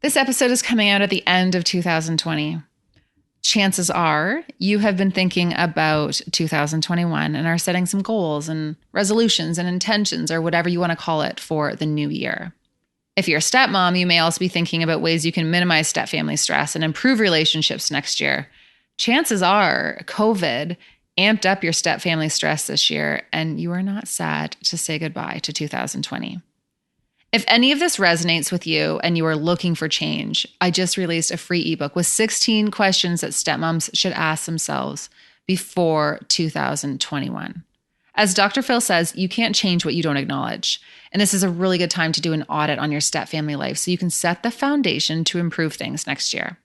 This episode is coming out at the end of 2020. Chances are you have been thinking about 2021 and are setting some goals and resolutions and intentions or whatever you want to call it for the new year. If you're a stepmom, you may also be thinking about ways you can minimize stepfamily stress and improve relationships next year. Chances are COVID amped up your stepfamily stress this year, and you are not sad to say goodbye to 2020. If any of this resonates with you and you are looking for change, I just released a free ebook with 16 questions that stepmoms should ask themselves before 2021. As Dr. Phil says, you can't change what you don't acknowledge. And this is a really good time to do an audit on your stepfamily life so you can set the foundation to improve things next year.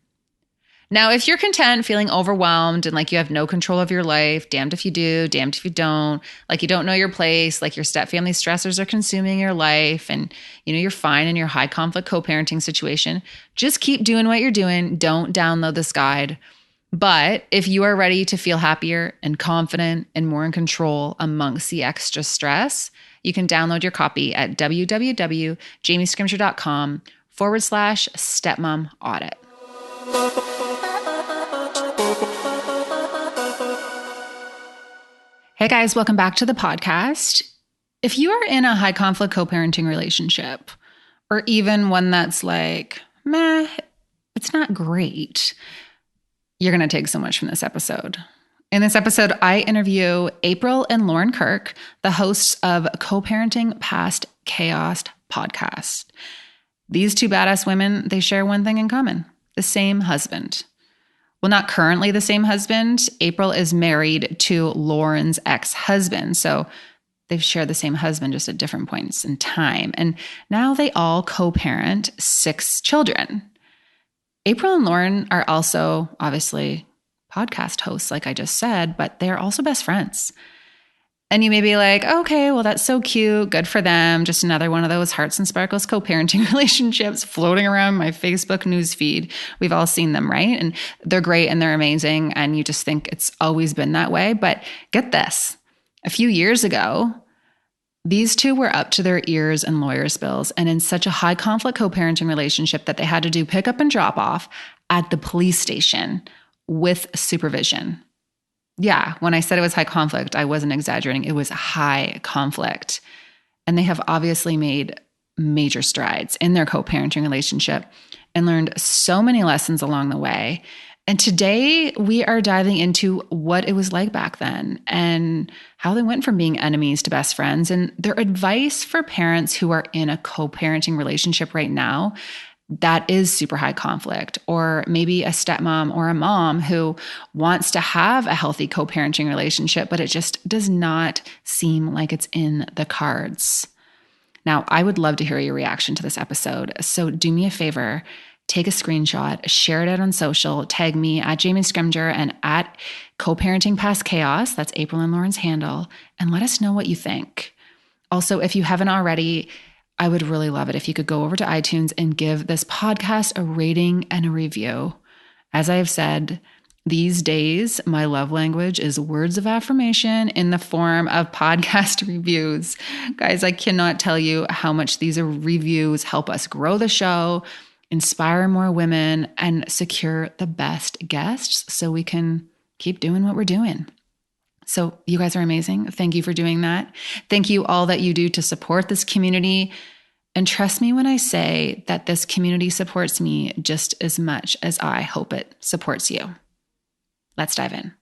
Now, if you're content feeling overwhelmed and like you have no control of your life, damned if you do, damned if you don't, like you don't know your place, like your stepfamily stressors are consuming your life and you're fine in your high conflict co-parenting situation, just keep doing what you're doing. Don't download this guide. But if you are ready to feel happier and confident and more in control amongst the extra stress, you can download your copy at www.jamiescrimger.com/stepmom audit. Hey guys, welcome back to the podcast. If you are in a high conflict co-parenting relationship, or even one that's like, meh, it's not great, you're going to take so much from this episode. In this episode, I interview April and Loren Kirk, the hosts of Co-Parenting Past Chaos podcast. These two badass women, they share one thing in common: the same husband. Well, not currently the same husband. April is married to Loren's ex-husband. So they've shared the same husband just at different points in time. And now they all co-parent 6 children. April and Loren are also obviously podcast hosts, like I just said, but they're also best friends. And you may be like, okay, well, that's so cute. Good for them. Just another one of those hearts and sparkles co-parenting relationships floating around my Facebook news feed. We've all seen them, right? And they're great and they're amazing. And you just think it's always been that way. But get this, a few years ago, these two were up to their ears in lawyers' bills and in such a high conflict co-parenting relationship that they had to do pick up and drop off at the police station with supervision. Yeah, when I said it was high conflict, I wasn't exaggerating. It was high conflict. And they have obviously made major strides in their co-parenting relationship and learned so many lessons along the way. And today we are diving into what it was like back then and how they went from being enemies to best friends and their advice for parents who are in a co-parenting relationship right now that is super high conflict, or maybe a stepmom or a mom who wants to have a healthy co-parenting relationship, but it just does not seem like it's in the cards. Now, I would love to hear your reaction to this episode. So do me a favor, take a screenshot, share it out on social, tag me at Jamie Scrimger and at Co-Parenting Past Chaos, that's April and Loren's handle, and let us know what you think. Also, if you haven't already, I would really love it if you could go over to iTunes and give this podcast a rating and a review. As I have said, these days, my love language is words of affirmation in the form of podcast reviews. Guys, I cannot tell you how much these reviews help us grow the show, inspire more women, and secure the best guests so we can keep doing what we're doing. So you guys are amazing. Thank you for doing that. Thank you all that you do to support this community. And trust me when I say that this community supports me just as much as I hope it supports you. Let's dive in.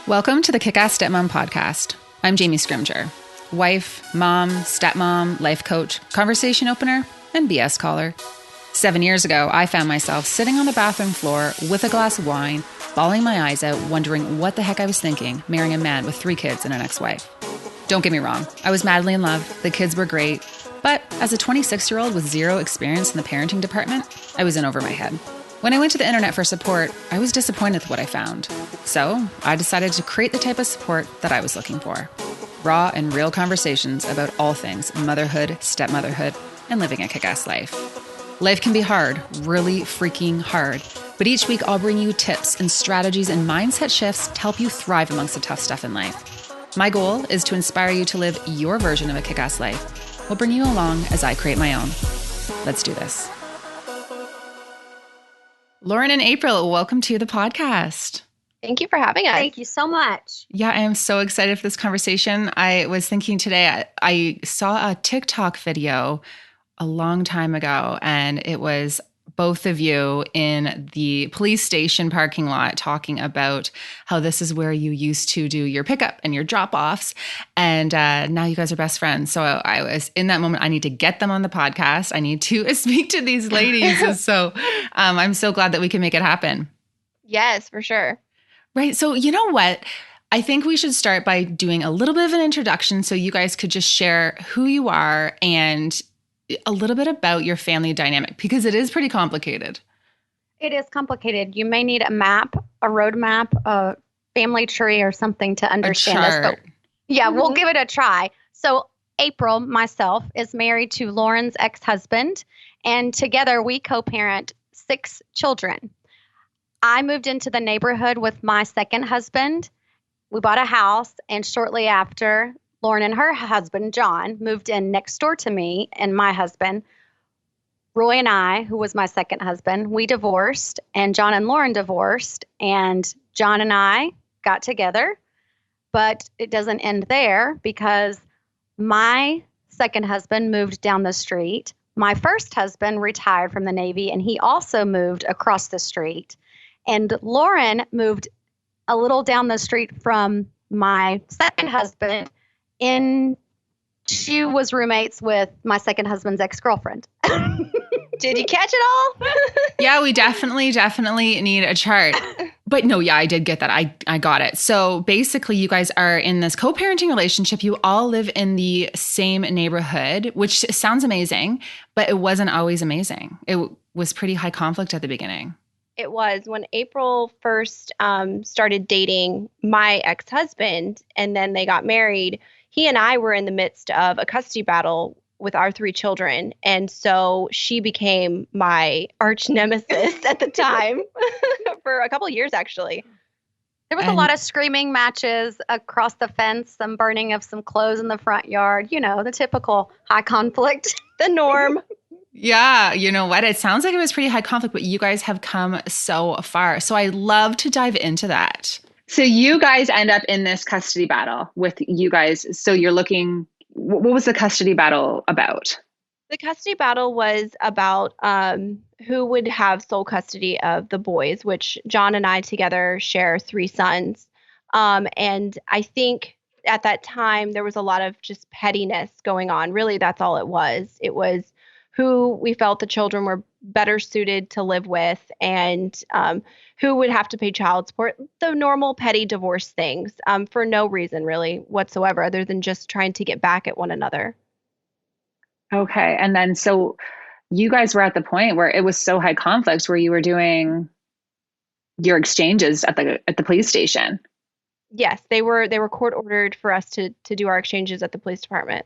Welcome to the Kick-Ass Stepmom podcast. I'm Jamie Scrimger, wife, mom, stepmom, life coach, conversation opener, and BS caller. 7 years ago, I found myself sitting on the bathroom floor with a glass of wine, bawling my eyes out, wondering what the heck I was thinking, marrying a man with 3 kids and an ex-wife. Don't get me wrong, I was madly in love, the kids were great, but as a 26-year-old with zero experience in the parenting department, I was in over my head. When I went to the internet for support, I was disappointed with what I found. So I decided to create the type of support that I was looking for. Raw and real conversations about all things motherhood, stepmotherhood, and living a kick-ass life. Life can be hard, really freaking hard. But each week I'll bring you tips and strategies and mindset shifts to help you thrive amongst the tough stuff in life. My goal is to inspire you to live your version of a kick-ass life. We'll bring you along as I create my own. Let's do this. Loren and April, welcome to the podcast. Thank you for having us. Thank you so much. Yeah, I am so excited for this conversation. I was thinking today, I saw a TikTok video a long time ago, and it was both of you in the police station parking lot talking about how this is where you used to do your pickup and your drop-offs. And now you guys are best friends. So I was in that moment, I need to get them on the podcast. I need to speak to these ladies. So I'm so glad that we can make it happen. Yes, for sure. Right. So you know what? I think we should start by doing a little bit of an introduction so you guys could just share who you are and a little bit about your family dynamic, because it is pretty complicated. It is complicated. You may need a map, a road map, a family tree or something to understand this. But yeah, we'll give it a try. So April, myself, is married to Loren's ex-husband, and together we co-parent 6 children. I moved into the neighborhood with my second husband. We bought a house, and shortly after, Loren and her husband, John, moved in next door to me and my husband. Roy and I, who was my second husband, we divorced, and John and Loren divorced, and John and I got together. But it doesn't end there, because my second husband moved down the street. My first husband retired from the Navy, and he also moved across the street. And Loren moved a little down the street from my second husband. She was roommates with my second husband's ex-girlfriend. Did you catch it all? Yeah, we definitely need a chart. But no, yeah, I did get that. I got it. So basically, you guys are in this co-parenting relationship. You all live in the same neighborhood, which sounds amazing, but it wasn't always amazing. It was pretty high conflict at the beginning. It was when April first started dating my ex-husband, and then they got married. He and I were in the midst of a custody battle with our 3 children. And so she became my arch nemesis at the time for a couple of years, actually. There was a lot of screaming matches across the fence, some burning of some clothes in the front yard, the typical high conflict, the norm. Yeah, you know what? It sounds like it was pretty high conflict, but you guys have come so far. So I love to dive into that. So you guys end up in this custody battle with you guys. So you're looking, what was the custody battle about? The custody battle was about who would have sole custody of the boys, which John and I together share 3 sons. And I think at that time, there was a lot of just pettiness going on. Really, that's all it was. It was who we felt the children were better suited to live with, and who would have to pay child support, the normal petty divorce things, for no reason really whatsoever, other than just trying to get back at one another. Okay. And then, so you guys were at the point where it was so high conflict where you were doing your exchanges at the police station. Yes, they were court ordered for us to do our exchanges at the police department.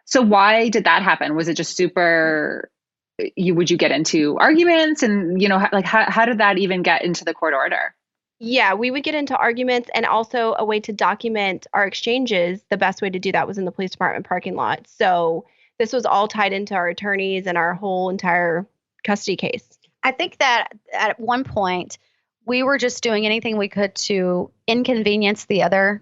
So why did that happen? Was it just super, would you get into arguments and, how did that even get into the court order? Yeah, we would get into arguments, and also a way to document our exchanges. The best way to do that was in the police department parking lot. So this was all tied into our attorneys and our whole entire custody case. I think that at one point we were just doing anything we could to inconvenience the other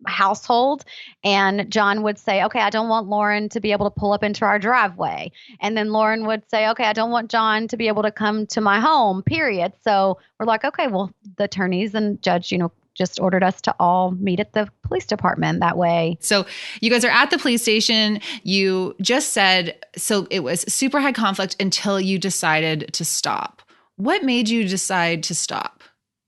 household. And John would say, okay, I don't want Loren to be able to pull up into our driveway. And then Loren would say, okay, I don't want John to be able to come to my home, period. So we're like, okay, well, the attorneys and judge, just ordered us to all meet at the police department that way. So you guys are at the police station. You just said, so it was super high conflict until you decided to stop. What made you decide to stop?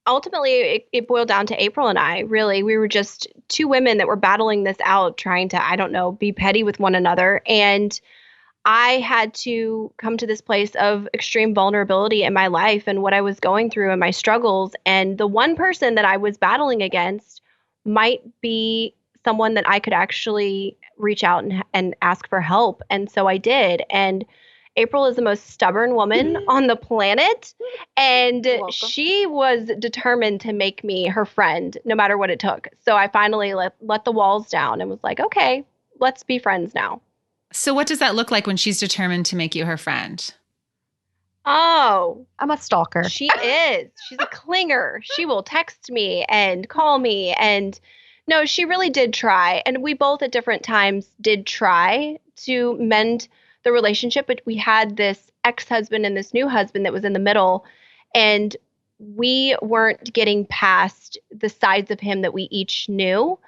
Ultimately, it boiled down to April and I. Really, we were just 2 women that were battling this out, trying to, be petty with one another. And I had to come to this place of extreme vulnerability in my life and what I was going through and my struggles. And the one person that I was battling against might be someone that I could actually reach out and ask for help. And so I did. And April is the most stubborn woman on the planet, and she was determined to make me her friend no matter what it took. So I finally let the walls down and was like, okay, let's be friends now. So what does that look like when she's determined to make you her friend? Oh, I'm a stalker. she is. She's a clinger. She will text me and call me. And no, she really did try. And we both at different times did try to mend the relationship. But we had this ex-husband and this new husband that was in the middle. And we weren't getting past the sides of him that we each knew.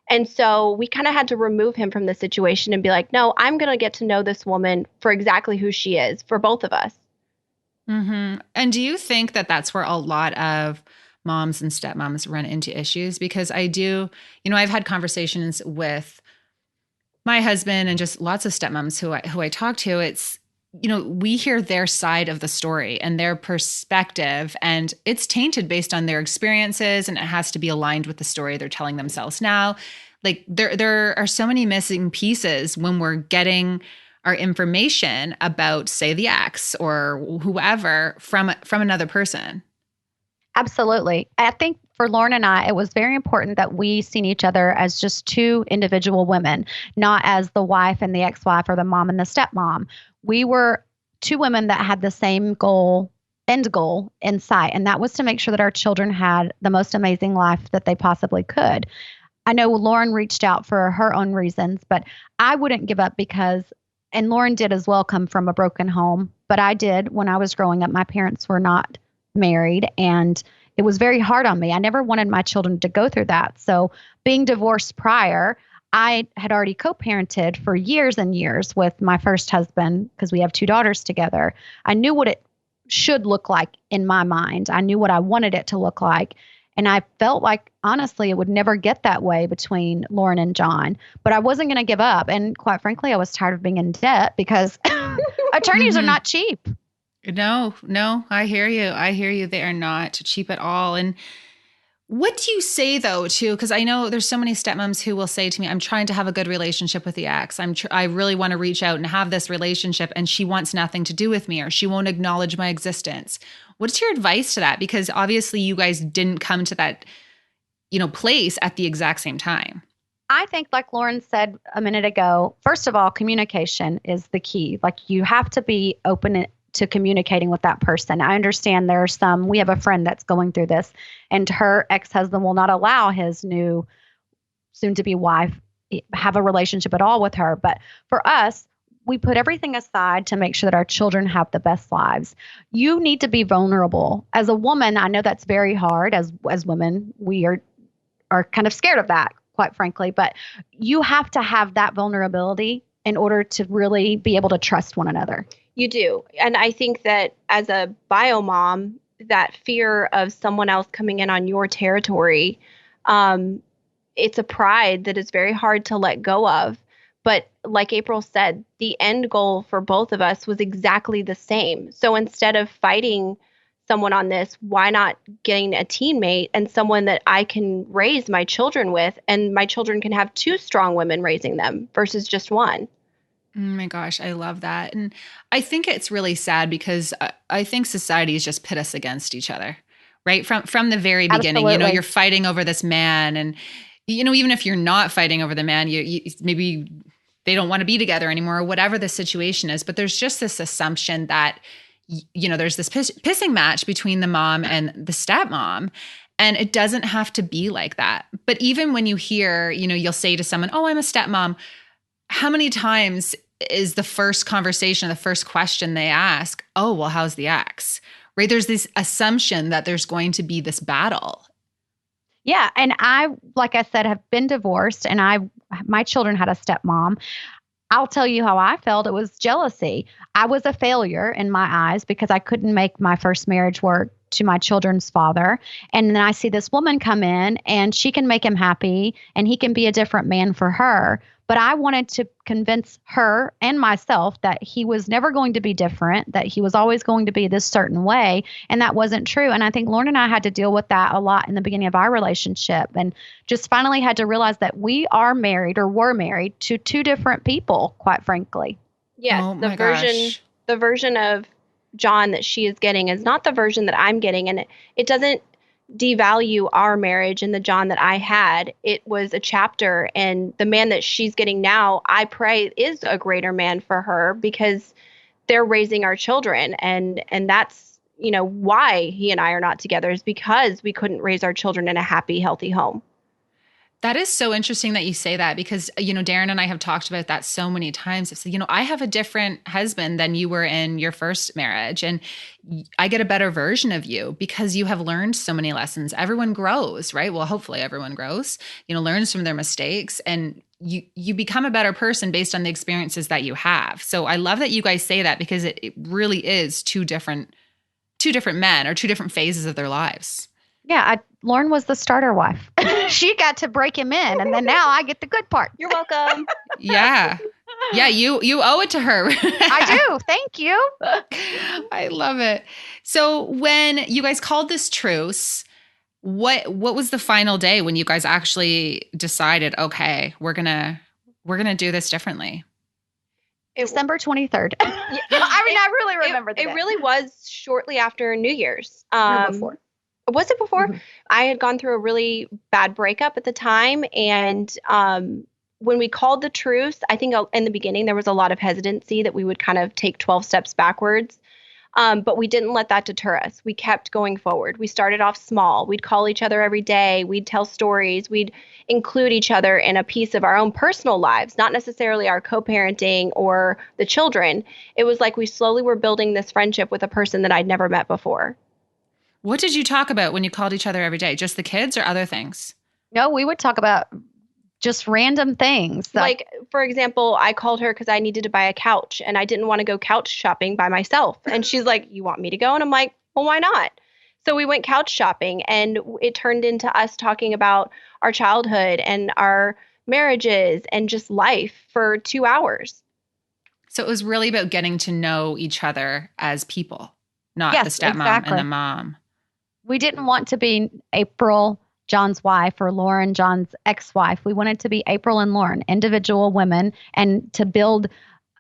And so we kind of had to remove him from the situation and be like, no, I'm going to get to know this woman for exactly who she is for both of us. Mm-hmm. And do you think that that's where a lot of moms and stepmoms run into issues? Because I've had conversations with my husband and just lots of stepmoms who I talk to. It's, we hear their side of the story and their perspective, and it's tainted based on their experiences, and it has to be aligned with the story they're telling themselves now. Like there are so many missing pieces when we're getting our information about, say, the ex or whoever from another person. Absolutely. I think for Lauren and I, it was very important that we seen each other as just two individual women, not as the wife and the ex-wife or the mom and the stepmom. We were two women that had the same end goal in sight, and that was to make sure that our children had the most amazing life that they possibly could. I know Lauren reached out for her own reasons, but I wouldn't give up and Lauren did as well, come from a broken home, but I did when I was growing up. My parents were not married, and it was very hard on me. I never wanted my children to go through that. So being divorced prior, I had already co-parented for years and years with my first husband because we have two daughters together. I knew what it should look like in my mind. I knew what I wanted it to look like. And I felt like, honestly, it would never get that way between Lauren and John. But I wasn't going to give up. And quite frankly, I was tired of being in debt because attorneys are not cheap. No, I hear you. They are not cheap at all. And what do you say, though, too? Because I know there's so many stepmoms who will say to me, I'm trying to have a good relationship with the ex. I really want to reach out and have this relationship, and she wants nothing to do with me, or she won't acknowledge my existence. What's your advice to that? Because obviously you guys didn't come to that, place at the exact same time. I think, like Lauren said a minute ago, first of all, communication is the key. Like, you have to be open to communicating with that person. I understand we have a friend that's going through this, and her ex-husband will not allow his new soon-to-be wife have a relationship at all with her. But for us, we put everything aside to make sure that our children have the best lives. You need to be vulnerable. As a woman, I know that's very hard. As women, we are kind of scared of that, quite frankly. But you have to have that vulnerability in order to really be able to trust one another. You do. And I think that as a bio mom, that fear of someone else coming in on your territory, it's a pride that is very hard to let go of. But like April said, the end goal for both of us was exactly the same. So instead of fighting someone on this, why not getting a teammate and someone that I can raise my children with, and my children can have two strong women raising them versus just one. Oh my gosh, I love that. And I think it's really sad because I think society has just pit us against each other, right? From the very beginning. Absolutely. You're fighting over this man, and even if you're not fighting over the man, you maybe they don't want to be together anymore, or whatever the situation is. But there's just this assumption that there's this pissing match between the mom and the stepmom. And it doesn't have to be like that. But even when you hear, you'll say to someone, oh, I'm a stepmom. How many times is the first conversation, the first question they ask, oh, well, how's the ex? Right? There's this assumption that there's going to be this battle. Yeah. And I, like I said, have been divorced, and my children had a stepmom. I'll tell you how I felt. It was jealousy. I was a failure in my eyes because I couldn't make my first marriage work to my children's father. And then I see this woman come in, and she can make him happy, and he can be a different man for her. But I wanted to convince her and myself that he was never going to be different, that he was always going to be this certain way. And that wasn't true. And I think Lauren and I had to deal with that a lot in the beginning of our relationship, and just finally had to realize that we are married, or were married, to two different people, quite frankly. Yes, oh the version of John that she is getting is not the version that I'm getting. And it doesn't devalue our marriage and the John that I had. It was a chapter, and the man that she's getting now, I pray, is a greater man for her, because they're raising our children. And that's, why he and I are not together, is because we couldn't raise our children in a happy, healthy home. That is so interesting that you say that, because, Darren and I have talked about that so many times. It's, I have a different husband than you were in your first marriage, and I get a better version of you because you have learned so many lessons. Everyone grows, right? Well, hopefully everyone grows, learns from their mistakes, and you become a better person based on the experiences that you have. So I love that you guys say that, because it really is two different men, or two different phases of their lives. Yeah, Lauren was the starter wife. She got to break him in, and then now I get the good part. You're welcome. Yeah. Yeah, you owe it to her. I do. Thank you. I love it. So when you guys called this truce, what was the final day when you guys actually decided, okay, we're gonna do this differently? December 23rd. I really remember that. It really was shortly after New Year's. Before. Was it before? Mm-hmm. I had gone through a really bad breakup at the time. And when we called the truce, I think in the beginning, there was a lot of hesitancy that we would kind of take 12 steps backwards. But we didn't let that deter us. We kept going forward. We started off small. We'd call each other every day. We'd tell stories. We'd include each other in a piece of our own personal lives, not necessarily our co-parenting or the children. It was like we slowly were building this friendship with a person that I'd never met before. What did you talk about when you called each other every day? Just the kids or other things? No, we would talk about just random things. Like, for example, I called her because I needed to buy a couch and I didn't want to go couch shopping by myself. And she's like, you want me to go? And I'm like, well, why not? So we went couch shopping, and it turned into us talking about our childhood and our marriages and just life for 2 hours. So it was really about getting to know each other as people, not the stepmom exactly. and the mom. We didn't want to be April, John's wife, or Lauren, John's ex-wife. We wanted to be April and Lauren, individual women, and to build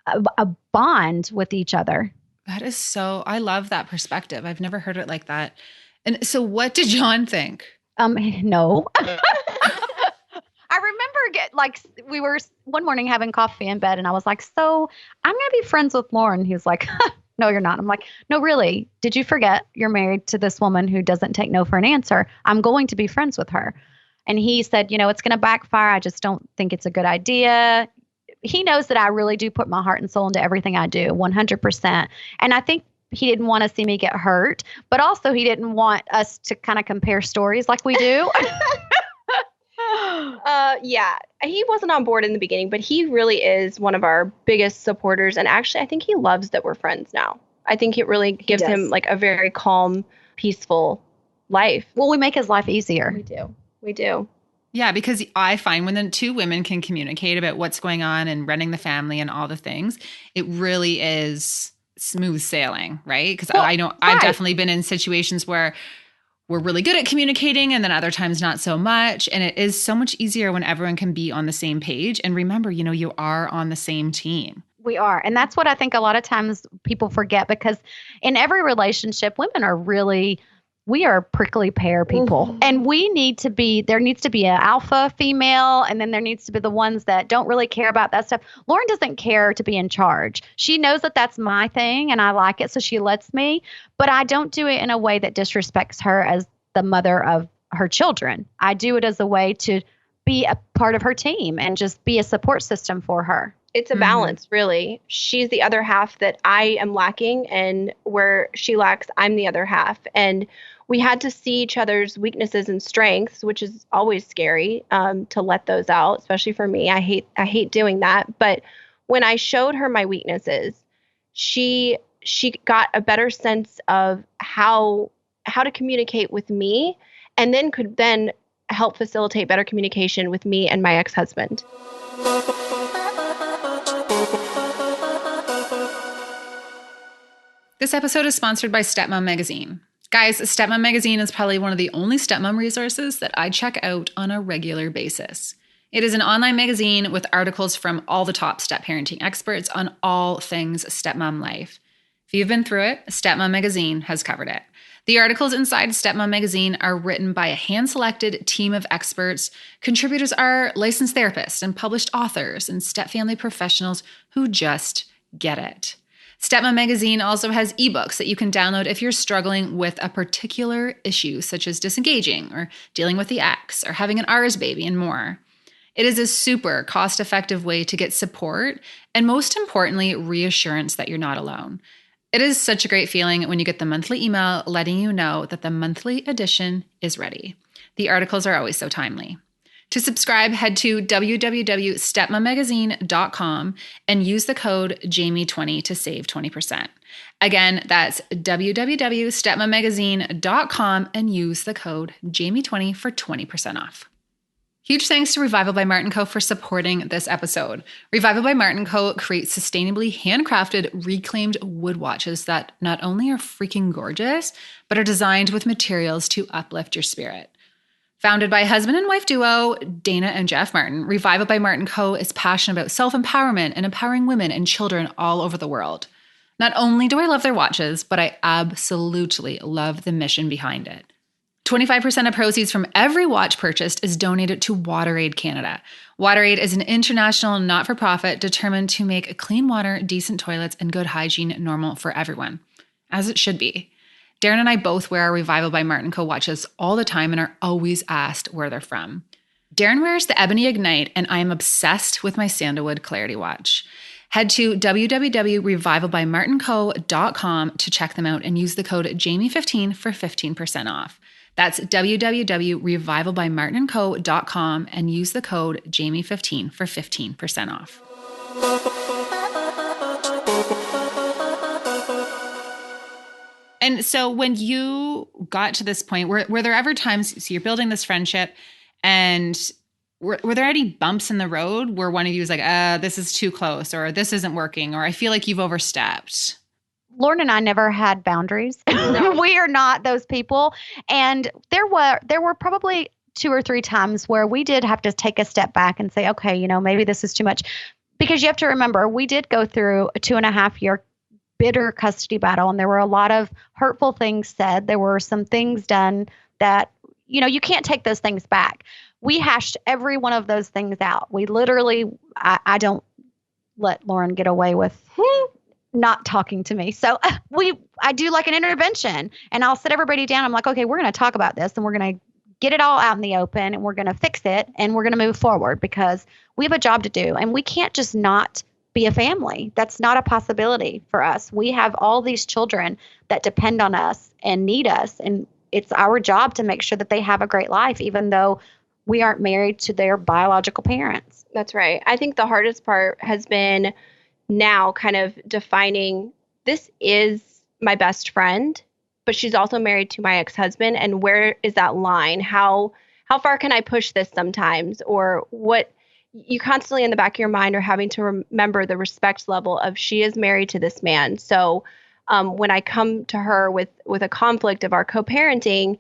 a bond with each other. That is so, I love that perspective. I've never heard it like that. And so what did John think? No. I remember we were one morning having coffee in bed, and I was like, so I'm going to be friends with Lauren. He was like, no, you're not. I'm like, no, really? Did you forget you're married to this woman who doesn't take no for an answer? I'm going to be friends with her. And he said, it's going to backfire. I just don't think it's a good idea. He knows that I really do put my heart and soul into everything I do, 100%. And I think he didn't want to see me get hurt, but also he didn't want us to kind of compare stories like we do. Yeah, he wasn't on board in the beginning, but he really is one of our biggest supporters. And actually, I think he loves that we're friends now. I think it really gives him like a very calm, peaceful life. Well, we make his life easier. We do. Yeah, because I find when the two women can communicate about what's going on and running the family and all the things, it really is smooth sailing, right? Because I know I've definitely been in situations where we're really good at communicating and then other times not so much. And it is so much easier when everyone can be on the same page. And remember, you are on the same team. We are. And that's what I think a lot of times people forget, because in every relationship, women are we are prickly pear people. Mm-hmm. And there needs to be an alpha female, and then there needs to be the ones that don't really care about that stuff. Lauren doesn't care to be in charge. She knows that that's my thing and I like it, so she lets me, but I don't do it in a way that disrespects her as the mother of her children. I do it as a way to be a part of her team and just be a support system for her. It's a balance, really. She's the other half that I am lacking, and where she lacks, I'm the other half. And we had to see each other's weaknesses and strengths, which is always scary to let those out, especially for me. I hate doing that. But when I showed her my weaknesses, she got a better sense of how to communicate with me, and then could then help facilitate better communication with me and my ex-husband. This episode is sponsored by Stepmom Magazine. Guys, Stepmom Magazine is probably one of the only stepmom resources that I check out on a regular basis. It is an online magazine with articles from all the top step parenting experts on all things stepmom life. If you've been through it, Stepmom Magazine has covered it. The articles inside Stepmom Magazine are written by a hand-selected team of experts. Contributors are licensed therapists and published authors and step family professionals who just get it. Stepmom magazine also has ebooks that you can download if you're struggling with a particular issue, such as disengaging or dealing with the ex or having an R's baby and more. It is a super cost-effective way to get support and, most importantly, reassurance that you're not alone. It is such a great feeling when you get the monthly email letting you know that the monthly edition is ready. The articles are always so timely. To subscribe, head to www.stepmommagazine.com and use the code Jamie20 to save 20%. Again, that's www.stepmommagazine.com and use the code Jamie20 for 20% off. Huge thanks to Revival by Martin Co. for supporting this episode. Revival by Martin Co. creates sustainably handcrafted, reclaimed wood watches that not only are freaking gorgeous, but are designed with materials to uplift your spirit. Founded by husband and wife duo Dana and Jeff Martin, Revival by Martin Co. is passionate about self-empowerment and empowering women and children all over the world. Not only do I love their watches, but I absolutely love the mission behind it. 25% of proceeds from every watch purchased is donated to WaterAid Canada. WaterAid is an international not-for-profit determined to make clean water, decent toilets, and good hygiene normal for everyone, as it should be. Darren and I both wear our Revival by Martin Co. watches all the time and are always asked where they're from. Darren wears the Ebony Ignite, and I am obsessed with my Sandalwood Clarity watch. Head to www.revivalbymartinco.com to check them out and use the code Jamie15 for 15% off. That's www.revivalbymartinco.com and use the code Jamie15 for 15% off. And so when you got to this point, were there ever times, so you're building this friendship, and were there any bumps in the road where one of you was like, this is too close, or this isn't working, or I feel like you've overstepped? Lauren and I never had boundaries. We are not those people. And there were probably 2 or 3 times where we did have to take a step back and say, okay, maybe this is too much. Because you have to remember, we did go through a 2.5-year bitter custody battle, and there were a lot of hurtful things said. There were some things done that, you can't take those things back. We hashed every one of those things out. We literally, I don't let Lauren get away with not talking to me. So I do like an intervention, and I'll sit everybody down. I'm like, okay, we're going to talk about this, and we're going to get it all out in the open, and we're going to fix it, and we're going to move forward because we have a job to do, and we can't just not be a family. That's not a possibility for us. We have all these children that depend on us and need us, and it's our job to make sure that they have a great life, even though we aren't married to their biological parents. That's right. I think the hardest part has been now kind of defining, this is my best friend, but she's also married to my ex-husband, and where is that line? How far can I push this sometimes? Or what? You constantly in the back of your mind are having to remember the respect level of, she is married to this man. So when I come to her with a conflict of our co-parenting,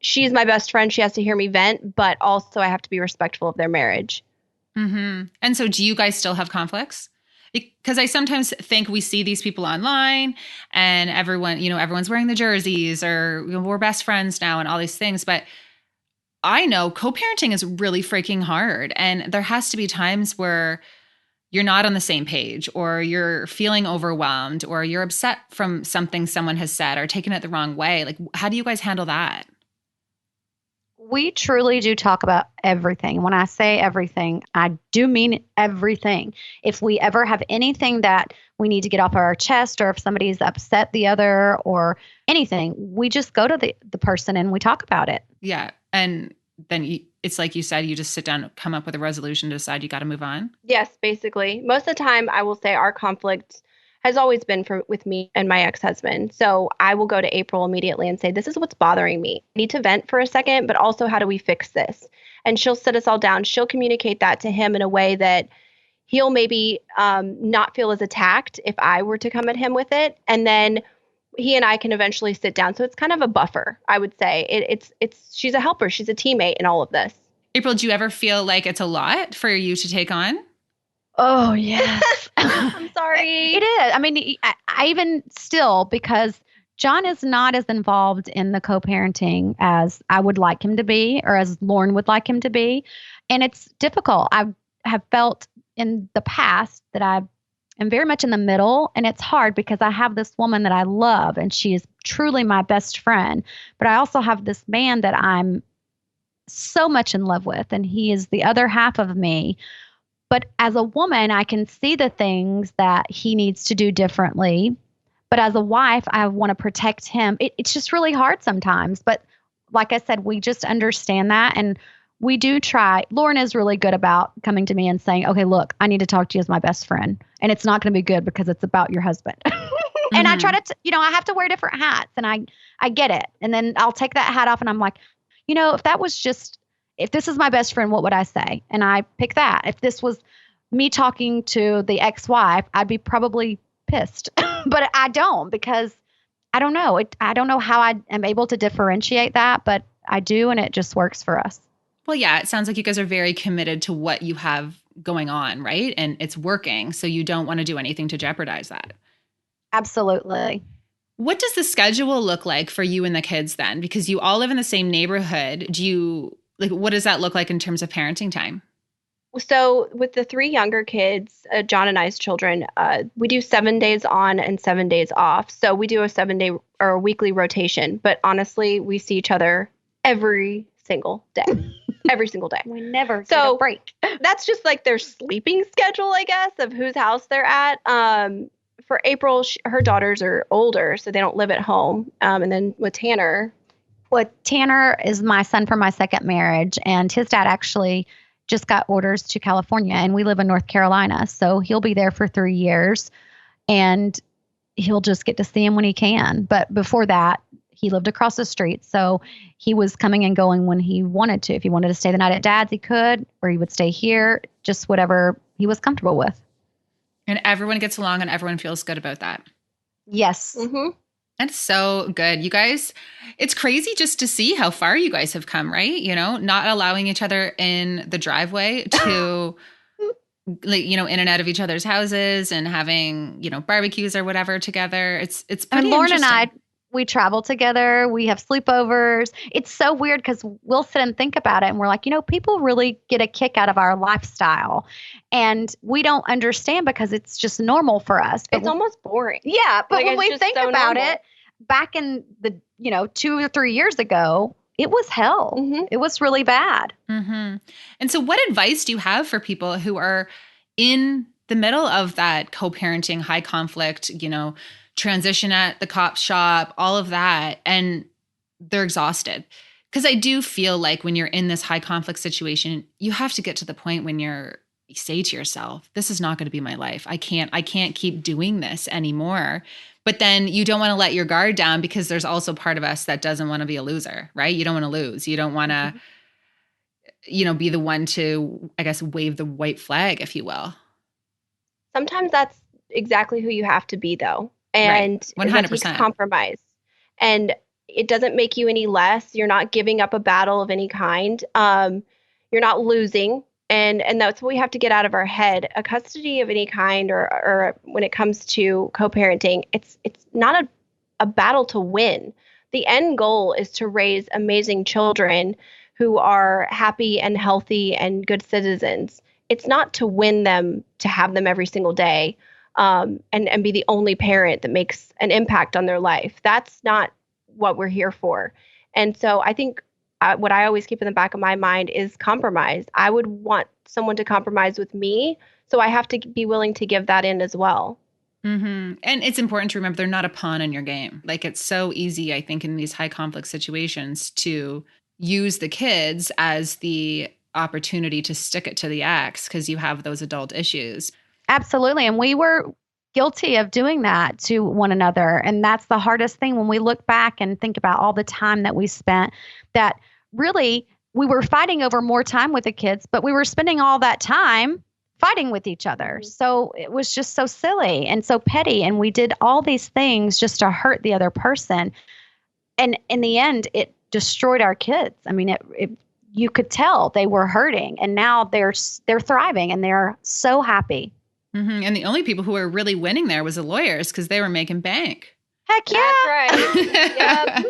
she's my best friend. She has to hear me vent, but also I have to be respectful of their marriage. Mm-hmm. And so do you guys still have conflicts? Because I sometimes think we see these people online and everyone's wearing the jerseys, or we're best friends now and all these things. But I know co-parenting is really freaking hard. And there has to be times where you're not on the same page, or you're feeling overwhelmed, or you're upset from something someone has said or taken it the wrong way. Like, how do you guys handle that? We truly do talk about everything. When I say everything, I do mean everything. If we ever have anything that we need to get off our chest, or if somebody's upset the other or anything, we just go to the person and we talk about it. Yeah. And then it's like you said, you just sit down, come up with a resolution, decide you got to move on. Yes, basically. Most of the time, I will say our conflict has always been with me and my ex-husband. So I will go to April immediately and say, this is what's bothering me. I need to vent for a second, but also how do we fix this? And she'll sit us all down. She'll communicate that to him in a way that he'll maybe not feel as attacked if I were to come at him with it. And then he and I can eventually sit down. So it's kind of a buffer, I would say. She's a helper. She's a teammate in all of this. April, do you ever feel like it's a lot for you to take on? Oh, yes. I'm sorry. It is. I mean, I even still, because John is not as involved in the co-parenting as I would like him to be, or as Lauren would like him to be. And it's difficult. I have felt in the past that I've am very much in the middle, and it's hard because I have this woman that I love and she is truly my best friend, but I also have this man that I'm so much in love with, and he is the other half of me. But as a woman, I can see the things that he needs to do differently. But as a wife, I want to protect him. It's just really hard sometimes. But like I said, we just understand that. And we do try. Loren is really good about coming to me and saying, okay, look, I need to talk to you as my best friend. And it's not going to be good because it's about your husband. And I try to, I have to wear different hats, and I get it. And then I'll take that hat off and I'm like, if this is my best friend, what would I say? And I pick that. If this was me talking to the ex-wife, I'd be probably pissed. But I don't, because I don't know. I don't know how I am able to differentiate that, but I do, and it just works for us. Well, yeah, it sounds like you guys are very committed to what you have going on, right? And it's working, so you don't want to do anything to jeopardize that. Absolutely. What does the schedule look like for you and the kids then? Because you all live in the same neighborhood. What does that look like in terms of parenting time? So with the 3 younger kids, John and I's children, we do 7 days on and 7 days off. So we do a 7-day or a weekly rotation. But honestly, we see each other every single day. Every single day. We never get a break. That's just like their sleeping schedule, I guess, of whose house they're at. For April, her daughters are older, so they don't live at home. And then with Tanner. Well, Tanner is my son from my second marriage, and his dad actually just got orders to California, and we live in North Carolina. So he'll be there for 3 years, and he'll just get to see him when he can. But before that, he lived across the street. So he was coming and going when he wanted to. If he wanted to stay the night at Dad's, he could, or he would stay here, just whatever he was comfortable with. And everyone gets along and everyone feels good about that. Yes. Mm-hmm. That's so good. You guys, it's crazy just to see how far you guys have come, right? Not allowing each other in the driveway to, in and out of each other's houses, and having, barbecues or whatever together. It's pretty Loren interesting. and I, we travel together. We have sleepovers. It's so weird because we'll sit and think about it, and we're like, people really get a kick out of our lifestyle, and we don't understand because it's just normal for us. But it's almost boring. Yeah, but when we think about it, back in the 2 or 3 years ago, it was hell. Mm-hmm. It was really bad. Mm-hmm. And so, what advice do you have for people who are in the middle of that co-parenting, high conflict, transition at the cop shop, all of that, and they're exhausted? Because I do feel like when you're in this high conflict situation, you have to get to the point when you say to yourself, this is not going to be my life. I can't keep doing this anymore. But then you don't want to let your guard down, because there's also part of us that doesn't want to be a loser, right? You don't want to lose. You don't want to, be the one to, I guess, wave the white flag, if you will. Sometimes that's exactly who you have to be, though. And right. 100%. That takes compromise. And it doesn't make you any less. You're not giving up a battle of any kind. You're not losing. And that's what we have to get out of our head. A custody of any kind, or when it comes to co-parenting, it's not a battle to win. The end goal is to raise amazing children who are happy and healthy and good citizens. It's not to win them, to have them every single day, and be the only parent that makes an impact on their life. That's not what we're here for. And so I think what I always keep in the back of my mind is compromise. I would want someone to compromise with me, so I have to be willing to give that in as well. Mm-hmm. And it's important to remember they're not a pawn in your game. Like, it's so easy, I think, in these high conflict situations to use the kids as the opportunity to stick it to the ex, because you have those adult issues. Absolutely. And we were guilty of doing that to one another. And that's the hardest thing when we look back and think about all the time that we spent, that really we were fighting over more time with the kids, but we were spending all that time fighting with each other. So it was just so silly and so petty. And we did all these things just to hurt the other person. And in the end, it destroyed our kids. I mean, you could tell they were hurting, and now they're thriving and they're so happy. Mm-hmm. And the only people who were really winning there was the lawyers, because they were making bank. Heck yeah. That's right. Yep.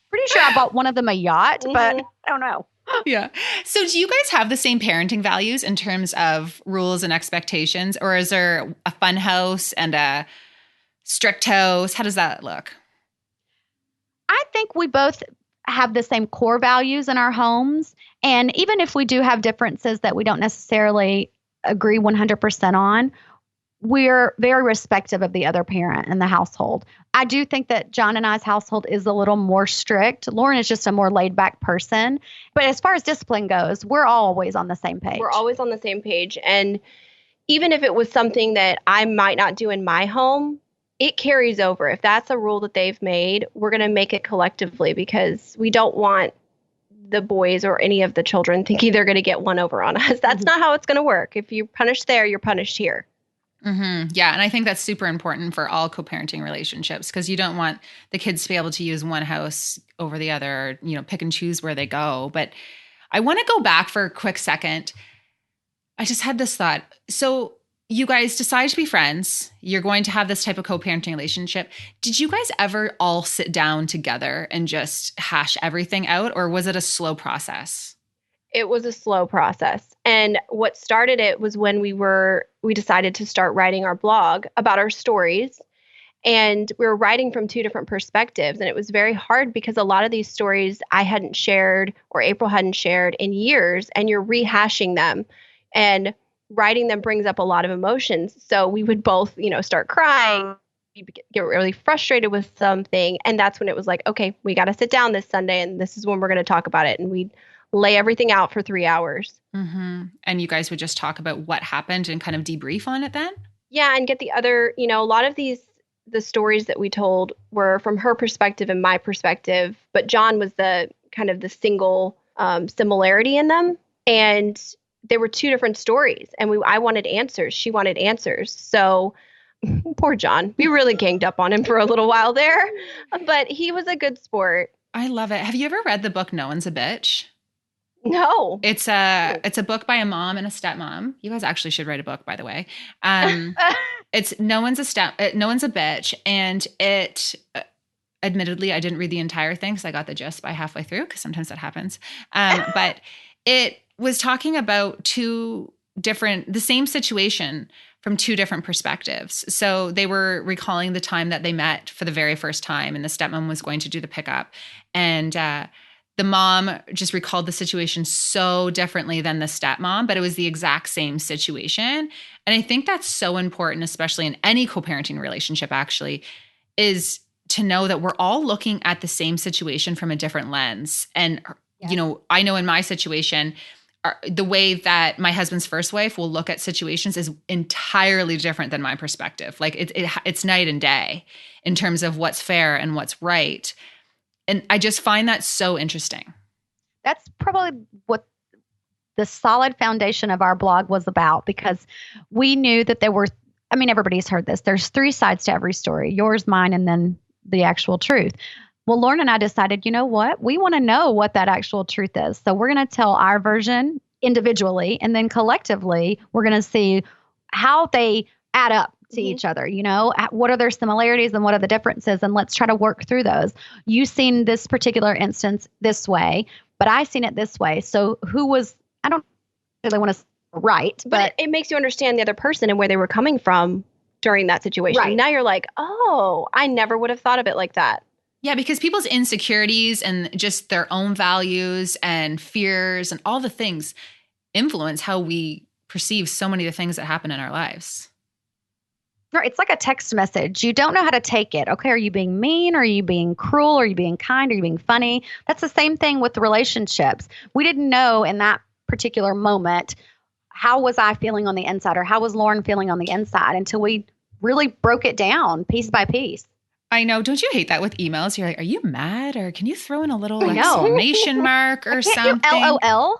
Pretty sure I bought one of them a yacht, but I don't know. Yeah. So do you guys have the same parenting values in terms of rules and expectations, or is there a fun house and a strict house? How does that look? I think we both have the same core values in our homes. And even if we do have differences that we don't necessarily agree 100% on, we're very respectful of the other parent in the household. I do think that John and I's household is a little more strict. Lauren is just a more laid back person. But as far as discipline goes, we're always on the same page. We're always on the same page. And even if it was something that I might not do in my home, it carries over. If that's a rule that they've made, we're going to make it collectively because we don't want the boys or any of the children thinking they're going to get one over on us. That's not how it's going to work. If you're punished there, you're punished here. Mm-hmm. Yeah. And I think that's super important for all co-parenting relationships because you don't want the kids to be able to use one house over the other, or, pick and choose where they go. But I want to go back for a quick second. I just had this thought. So you guys decide to be friends. You're going to have this type of co-parenting relationship. Did you guys ever all sit down together and just hash everything out, or was it a slow process? It was a slow process. And what started it was when we decided to start writing our blog about our stories. And we were writing from two different perspectives. And it was very hard because a lot of these stories I hadn't shared or April hadn't shared in years, and you're rehashing them. And writing them brings up a lot of emotions. So we would both, start crying, get really frustrated with something. And that's when it was like, okay, we got to sit down this Sunday and this is when we're going to talk about it. And we'd lay everything out for 3 hours. Mm-hmm. And you guys would just talk about what happened and kind of debrief on it then? Yeah. And get the other, a lot of the stories that we told were from her perspective and my perspective, but John was the kind of the single similarity in them. And there were two different stories, and I wanted answers. She wanted answers. So poor John, we really ganged up on him for a little while there, but he was a good sport. I love it. Have you ever read the book No One's a Bitch? No. It's a book by a mom and a stepmom. You guys actually should write a book, by the way. It's No One's a Bitch, and it admittedly I didn't read the entire thing because I got the gist by halfway through because sometimes that happens. But it was talking about the same situation from two different perspectives. So they were recalling the time that they met for the very first time, and the stepmom was going to do the pickup. And the mom just recalled the situation so differently than the stepmom, but it was the exact same situation. And I think that's so important, especially in any co-parenting relationship, actually, is to know that we're all looking at the same situation from a different lens. And, I know in my situation, the way that my husband's first wife will look at situations is entirely different than my perspective. Like it's night and day in terms of what's fair and what's right. And I just find that so interesting. That's probably what the solid foundation of our blog was about, because we knew that everybody's heard this. There's 3 sides to every story: yours, mine, and then the actual truth. Well, Lauren and I decided, you know what? We want to know what that actual truth is. So we're going to tell our version individually, and then collectively, we're going to see how they add up to each other. What are their similarities and what are the differences? And let's try to work through those. You've seen this particular instance this way, but I've seen it this way. So I don't really want to right, but it makes you understand the other person and where they were coming from during that situation. Right. Now you're like, oh, I never would have thought of it like that. Yeah, because people's insecurities and just their own values and fears and all the things influence how we perceive so many of the things that happen in our lives. It's like a text message. You don't know how to take it. Okay, are you being mean? Are you being cruel? Are you being kind? Are you being funny? That's the same thing with the relationships. We didn't know in that particular moment, how was I feeling on the inside, or how was Lauren feeling on the inside, until we really broke it down piece by piece. I know. Don't you hate that with emails? You're like, are you mad? Or can you throw in a little exclamation mark or something? LOL.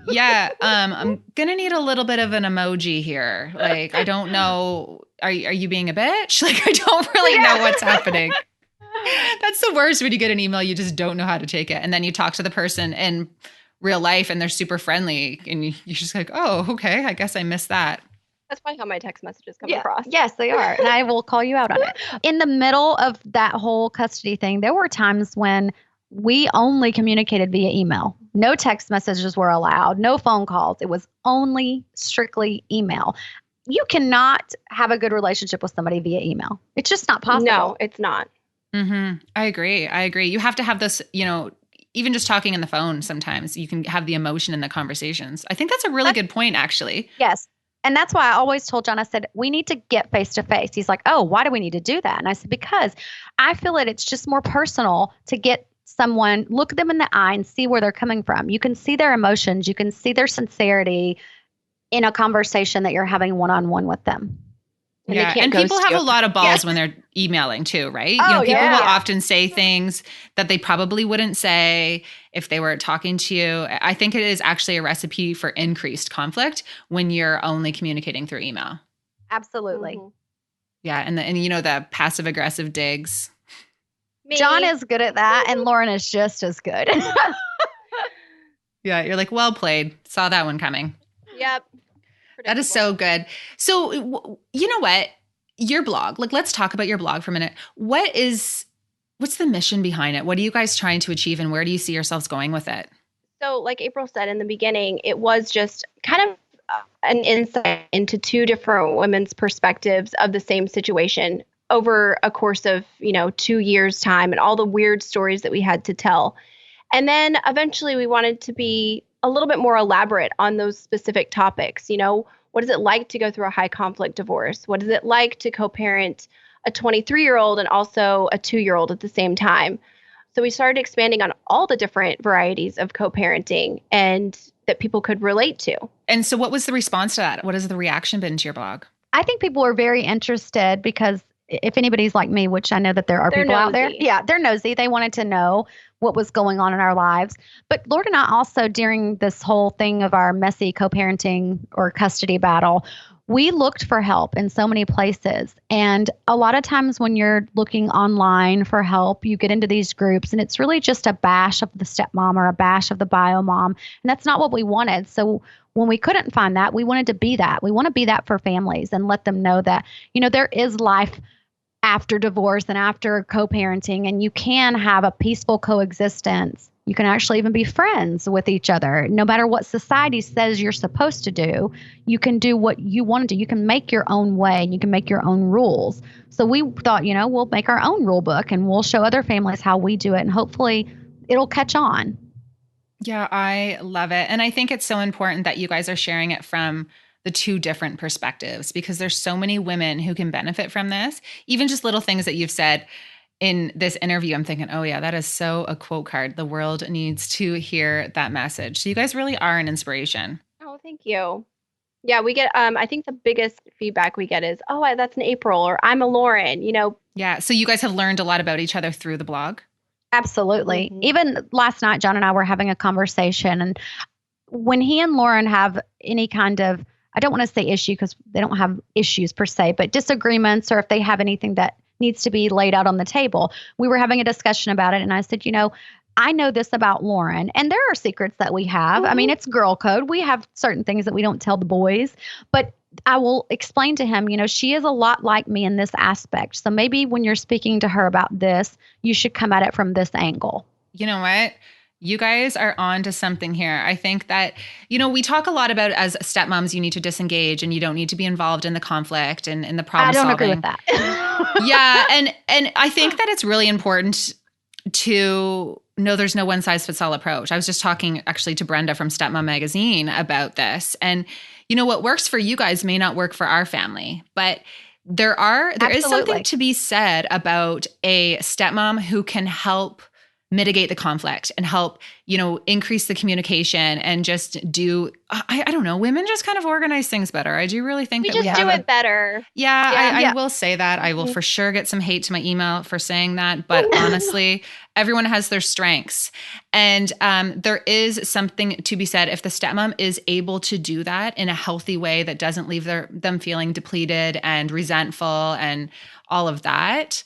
Yeah. I'm going to need a little bit of an emoji here. Like, I don't know. Are you being a bitch? Like, I don't really know what's happening. That's the worst when you get an email, you just don't know how to take it. And then you talk to the person in real life and they're super friendly. And you're just like, oh, okay. I guess I missed that. That's probably how my text messages come across. Yes, they are. And I will call you out on it. In the middle of that whole custody thing, there were times when we only communicated via email. No text messages were allowed, no phone calls. It was only strictly email. You cannot have a good relationship with somebody via email. It's just not possible. No, it's not. I agree. You have to have this, even just talking on the phone, sometimes you can have the emotion in the conversations. I think that's a really good point, actually. Yes. And that's why I always told John, I said, we need to get face to face. He's like, oh, why do we need to do that? And I said, because I feel that it's just more personal to get someone, look them in the eye and see where they're coming from. You can see their emotions. You can see their sincerity in a conversation that you're having one-on-one with them. And people have a lot of balls when they're emailing too, right? Oh, people will often say things that they probably wouldn't say if they were talking to you. I think it is actually a recipe for increased conflict when you're only communicating through email. Absolutely. Mm-hmm. Yeah, and the passive aggressive digs. Me. John is good at that, and Loren is just as good. Yeah, you're like, well played. Saw that one coming. Yep. That is so good. So, you know what? Your blog, let's talk about your blog for a minute. What's the mission behind it? What are you guys trying to achieve, and where do you see yourselves going with it? So like April said in the beginning, it was just kind of an insight into two different women's perspectives of the same situation over a course of, 2 years' time, and all the weird stories that we had to tell. And then eventually we wanted to be a little bit more elaborate on those specific topics. What is it like to go through a high conflict divorce? What is it like to co-parent a 23-year-old and also a 2-year-old at the same time? So we started expanding on all the different varieties of co-parenting and that people could relate to. And so what was the response to that? What has the reaction been to your blog? I think people are very interested because if anybody's like me, which I know that there are people out there. Yeah, they're nosy. They wanted to know what was going on in our lives. But Lord and I also, during this whole thing of our messy co-parenting or custody battle, we looked for help in so many places. And a lot of times when you're looking online for help, you get into these groups and it's really just a bash of the stepmom or a bash of the bio mom. And that's not what we wanted. So when we couldn't find that, we wanted to be that. We want to be that for families and let them know that, there is life after divorce and after co-parenting, and you can have a peaceful coexistence. You can actually even be friends with each other. No matter what society says you're supposed to do, you can do what you want to do. You can make your own way and you can make your own rules. So we thought, we'll make our own rule book and we'll show other families how we do it, and hopefully it'll catch on. Yeah, I love it. And I think it's so important that you guys are sharing it from the two different perspectives, because there's so many women who can benefit from this. Even just little things that you've said in this interview, I'm thinking, oh yeah, that is so a quote card. The world needs to hear that message. So you guys really are an inspiration. Oh, thank you. Yeah, we get, I think the biggest feedback we get is, oh, that's an April, or I'm a Loren, Yeah. So you guys have learned a lot about each other through the blog. Absolutely. Mm-hmm. Even last night, John and I were having a conversation, and when he and Loren have any kind of, I don't want to say issue because they don't have issues per se, but disagreements, or if they have anything that needs to be laid out on the table, we were having a discussion about it. And I said, I know this about Loren, and there are secrets that we have. Mm-hmm. I mean, it's girl code. We have certain things that we don't tell the boys, but I will explain to him, she is a lot like me in this aspect. So maybe when you're speaking to her about this, you should come at it from this angle. You know what? You guys are on to something here. I think that, we talk a lot about as stepmoms, you need to disengage and you don't need to be involved in the conflict and in the problem solving. I don't agree with that. Yeah. And I think that it's really important to know there's no one size fits all approach. I was just talking actually to Brenda from Stepmom magazine about this. And what works for you guys may not work for our family, but there is something to be said about a stepmom who can help mitigate the conflict and help, increase the communication and just do, I don't know, women just kind of organize things better. I do really think we just do it better. Yeah, I will say that. I will for sure get some hate to my email for saying that. But honestly, everyone has their strengths. And there is something to be said if the stepmom is able to do that in a healthy way that doesn't leave them feeling depleted and resentful and all of that.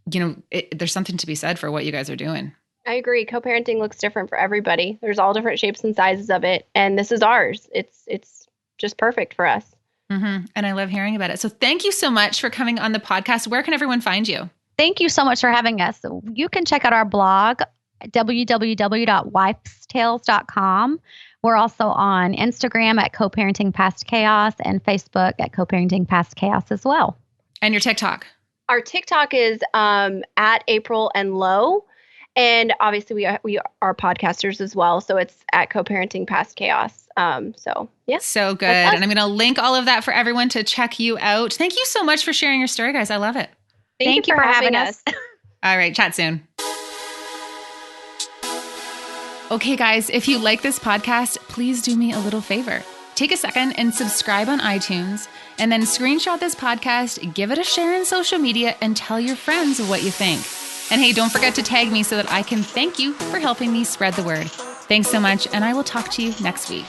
There's something to be said for what you guys are doing. I agree. Co-parenting looks different for everybody. There's all different shapes and sizes of it. And this is ours. It's just perfect for us. Mm-hmm. And I love hearing about it. So thank you so much for coming on the podcast. Where can everyone find you? Thank you so much for having us. You can check out our blog www.wifestales.com. We're also on Instagram at Co-Parenting Past Chaos and Facebook at Co-Parenting Past Chaos as well. And your TikTok? Our TikTok is at April and Lo. And obviously we are podcasters as well. So it's at Co-Parenting Past Chaos. So yeah. So good. And I'm going to link all of that for everyone to check you out. Thank you so much for sharing your story, guys. I love it. Thank you for having us. All right. Chat soon. Okay, guys, if you like this podcast, please do me a little favor. Take a second and subscribe on iTunes, and then screenshot this podcast, give it a share in social media, and tell your friends what you think. And hey, don't forget to tag me so that I can thank you for helping me spread the word. Thanks so much, and I will talk to you next week.